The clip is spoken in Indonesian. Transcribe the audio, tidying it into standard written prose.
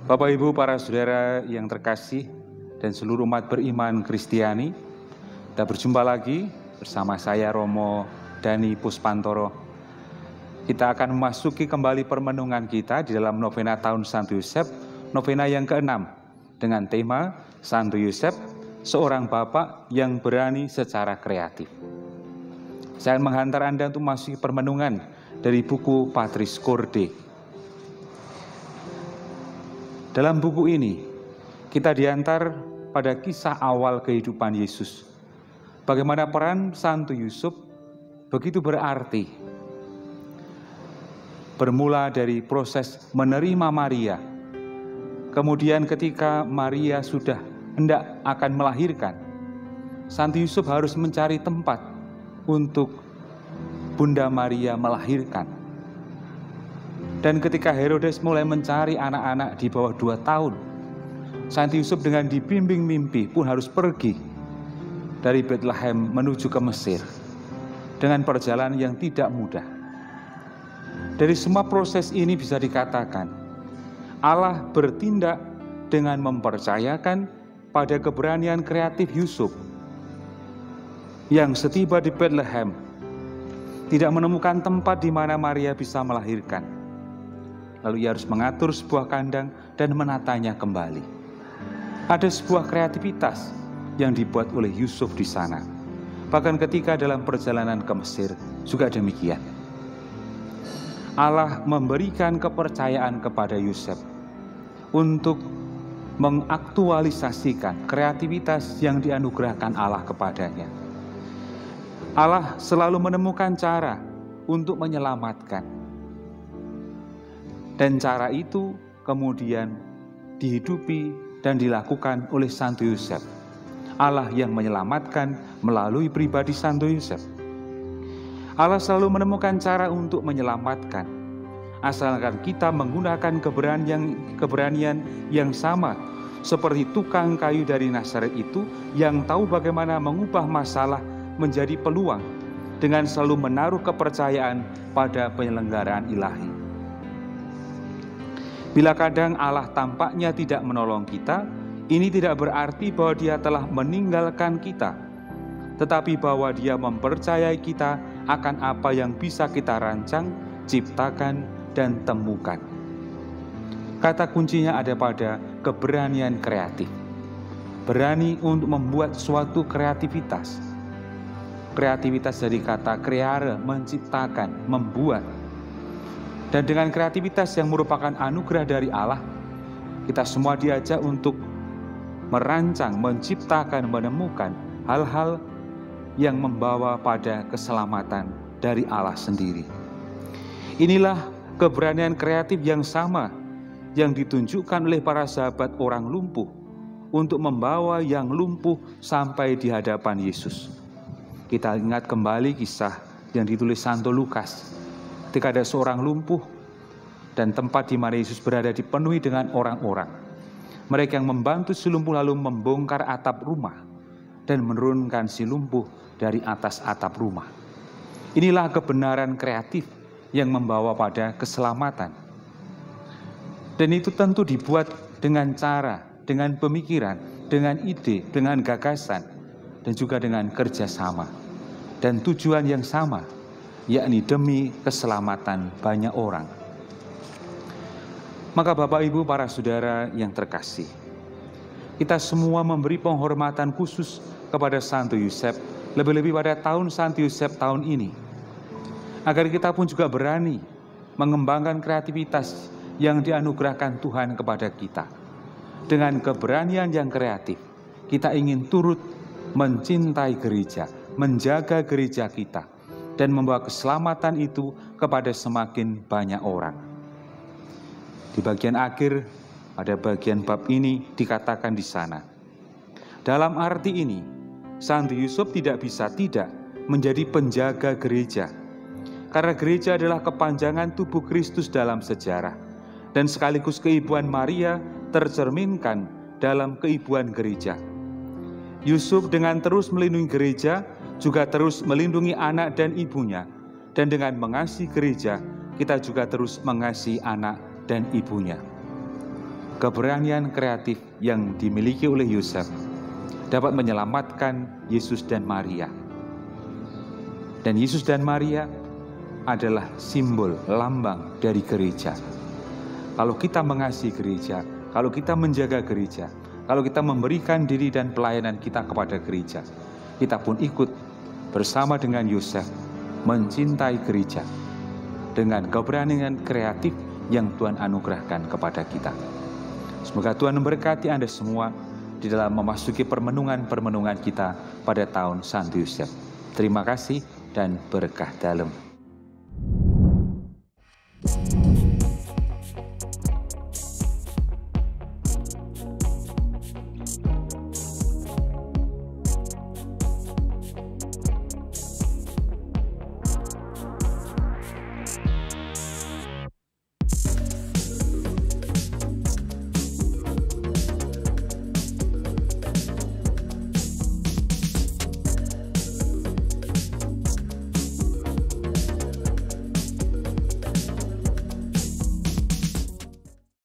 Bapak Ibu para saudara yang terkasih dan seluruh umat beriman Kristiani, kita berjumpa lagi bersama saya Romo Dani Puspantoro. Kita akan memasuki kembali permenungan kita di dalam novena tahun Santo Yosef, novena yang ke-6 dengan tema Santo Yosef, seorang bapak yang berani secara kreatif. Saya akan menghantar Anda untuk memasuki permenungan dari buku Patris Corde. Dalam buku ini, kita diantar pada kisah awal kehidupan Yesus. Bagaimana peran Santo Yusuf begitu berarti. Bermula dari proses menerima Maria. Kemudian ketika Maria sudah hendak akan melahirkan, Santo Yusuf harus mencari tempat untuk Bunda Maria melahirkan. Dan ketika Herodes mulai mencari anak-anak di bawah 2 tahun, Santo Yusuf dengan dibimbing mimpi pun harus pergi dari Bethlehem menuju ke Mesir dengan perjalanan yang tidak mudah. Dari semua proses ini bisa dikatakan Allah bertindak dengan mempercayakan pada keberanian kreatif Yusuf yang setiba di Bethlehem tidak menemukan tempat di mana Maria bisa melahirkan. Lalu ia harus mengatur sebuah kandang dan menatanya kembali. Ada sebuah kreativitas yang dibuat oleh Yusuf di sana. Bahkan ketika dalam perjalanan ke Mesir juga demikian. Allah memberikan kepercayaan kepada Yusuf untuk mengaktualisasikan kreativitas yang dianugerahkan Allah kepadanya. Allah selalu menemukan cara untuk menyelamatkan. Dan cara itu kemudian dihidupi dan dilakukan oleh Santo Yosef. Allah yang menyelamatkan melalui pribadi Santo Yosef. Allah selalu menemukan cara untuk menyelamatkan, asalkan kita menggunakan keberanian yang sama seperti tukang kayu dari Nazaret itu yang tahu bagaimana mengubah masalah menjadi peluang dengan selalu menaruh kepercayaan pada penyelenggaraan ilahi. Bila kadang Allah tampaknya tidak menolong kita, ini tidak berarti bahwa Dia telah meninggalkan kita, tetapi bahwa Dia mempercayai kita akan apa yang bisa kita rancang, ciptakan, dan temukan. Kata kuncinya ada pada keberanian kreatif. Berani untuk membuat suatu kreativitas. Kreativitas dari kata creare, menciptakan, membuat. Dan dengan kreativitas yang merupakan anugerah dari Allah, kita semua diajak untuk merancang, menciptakan, menemukan hal-hal yang membawa pada keselamatan dari Allah sendiri. Inilah keberanian kreatif yang sama yang ditunjukkan oleh para sahabat orang lumpuh untuk membawa yang lumpuh sampai di hadapan Yesus. Kita ingat kembali kisah yang ditulis Santo Lukas. Ketika ada seorang lumpuh dan tempat di mana Yesus berada dipenuhi dengan orang-orang. Mereka yang membantu si lumpuh lalu membongkar atap rumah dan menurunkan si lumpuh dari atas atap rumah. Inilah kebenaran kreatif yang membawa pada keselamatan. Dan itu tentu dibuat dengan cara, dengan pemikiran, dengan ide, dengan gagasan, dan juga dengan kerjasama. Dan tujuan yang sama, yakni demi keselamatan banyak orang. Maka Bapak Ibu para saudara yang terkasih, kita semua memberi penghormatan khusus kepada Santo Yosef, lebih-lebih pada tahun Santo Yosef tahun ini, agar kita pun juga berani mengembangkan kreativitas yang dianugerahkan Tuhan kepada kita. Dengan keberanian yang kreatif, kita ingin turut mencintai gereja, menjaga gereja kita, dan membawa keselamatan itu kepada semakin banyak orang. Di bagian akhir, pada bagian bab ini dikatakan di sana. Dalam arti ini, Santo Yusuf tidak bisa tidak menjadi penjaga gereja. Karena gereja adalah kepanjangan tubuh Kristus dalam sejarah. Dan sekaligus keibuan Maria tercerminkan dalam keibuan gereja. Yusuf dengan terus melindungi gereja, juga terus melindungi anak dan ibunya. Dan dengan mengasihi gereja, kita juga terus mengasihi anak dan ibunya. keberanian kreatif yang dimiliki oleh Yosef dapat menyelamatkan Yesus dan Maria. Dan Yesus dan Maria adalah simbol, lambang dari gereja. Kalau kita mengasihi gereja, kalau kita menjaga gereja, kalau kita memberikan diri dan pelayanan kita kepada gereja, kita pun ikut bersama dengan Yosef mencintai gereja dengan keberanian kreatif yang Tuhan anugerahkan kepada kita. Semoga Tuhan memberkati Anda semua di dalam memasuki permenungan-permenungan kita pada tahun Santo Yosef. Terima kasih dan berkah dalam.